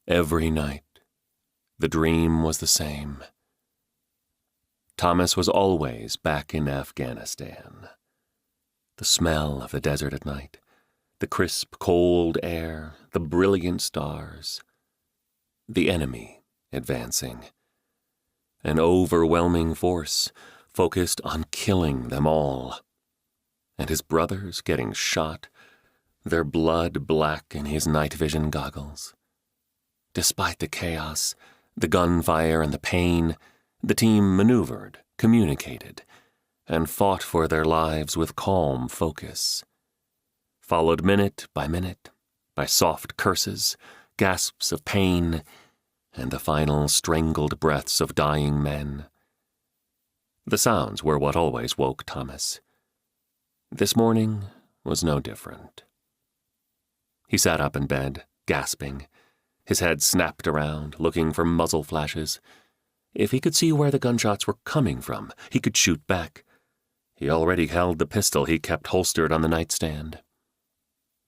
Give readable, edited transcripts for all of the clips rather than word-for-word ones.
Every night, the dream was the same. Thomas was always back in Afghanistan. The smell of the desert at night, the crisp, cold air, the brilliant stars. The enemy advancing. An overwhelming force focused on killing them all. And his brothers getting shot, their blood black in his night vision goggles. Despite the chaos, the gunfire and the pain, the team maneuvered, communicated, and fought for their lives with calm focus. Followed minute by soft curses, gasps of pain, and the final strangled breaths of dying men. The sounds were what always woke Thomas. This morning was no different. He sat up in bed, gasping. His head snapped around, looking for muzzle flashes. If he could see where the gunshots were coming from, he could shoot back. He already held the pistol he kept holstered on the nightstand.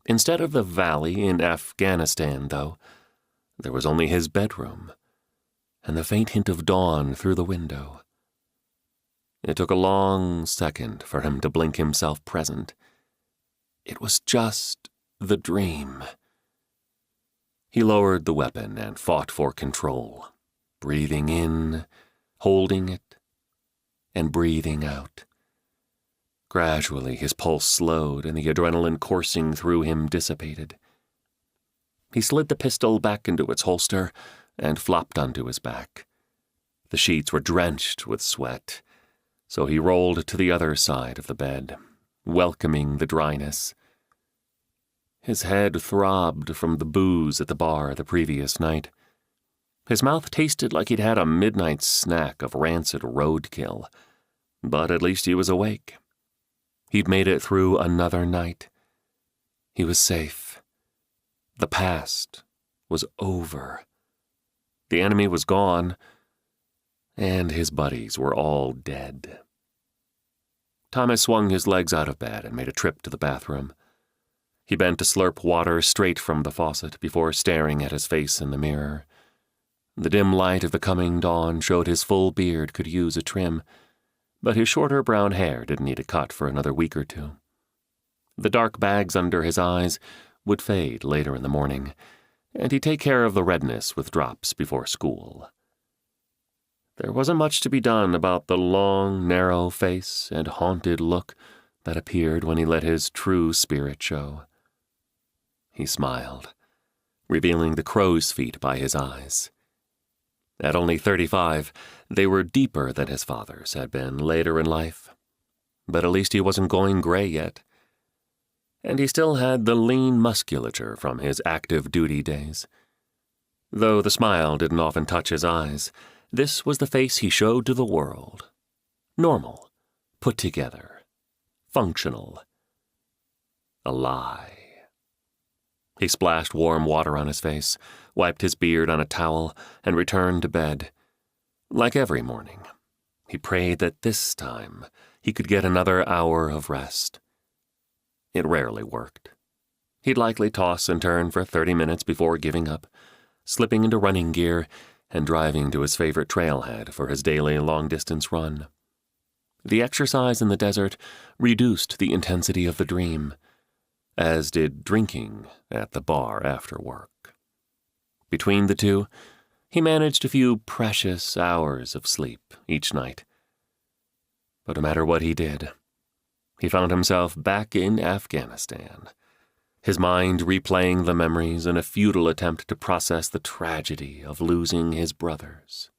Instead of the valley in Afghanistan, though, there was only his bedroom, and the faint hint of dawn through the window. It took a long second for him to blink himself present. It was just the dream. He lowered the weapon and fought for control, breathing in, holding it, and breathing out. Gradually, his pulse slowed and the adrenaline coursing through him dissipated. He slid the pistol back into its holster and flopped onto his back. The sheets were drenched with sweat, so he rolled to the other side of the bed, welcoming the dryness. His head throbbed from the booze at the bar the previous night. His mouth tasted like he'd had a midnight snack of rancid roadkill, but at least he was awake. He'd made it through another night. He was safe. The past was over. The enemy was gone, and his buddies were all dead. Thomas swung his legs out of bed and made a trip to the bathroom. He bent to slurp water straight from the faucet before staring at his face in the mirror. The dim light of the coming dawn showed his full beard could use a trim, but his shorter brown hair didn't need a cut for another week or two. The dark bags under his eyes would fade later in the morning, and he'd take care of the redness with drops before school. There wasn't much to be done about the long, narrow face and haunted look that appeared when he let his true spirit show. He smiled, revealing the crow's feet by his eyes. At only 35, they were deeper than his father's had been later in life, but at least he wasn't going gray yet. And he still had the lean musculature from his active duty days. Though the smile didn't often touch his eyes, this was the face he showed to the world. Normal, put together, functional, a lie. He splashed warm water on his face, wiped his beard on a towel, and returned to bed. Like every morning, he prayed that this time he could get another hour of rest. It rarely worked. He'd likely toss and turn for 30 minutes before giving up, slipping into running gear and driving to his favorite trailhead for his daily long-distance run. The exercise in the desert reduced the intensity of the dream, as did drinking at the bar after work. Between the two, he managed a few precious hours of sleep each night. But no matter what he did, he found himself back in Afghanistan, his mind replaying the memories in a futile attempt to process the tragedy of losing his brothers.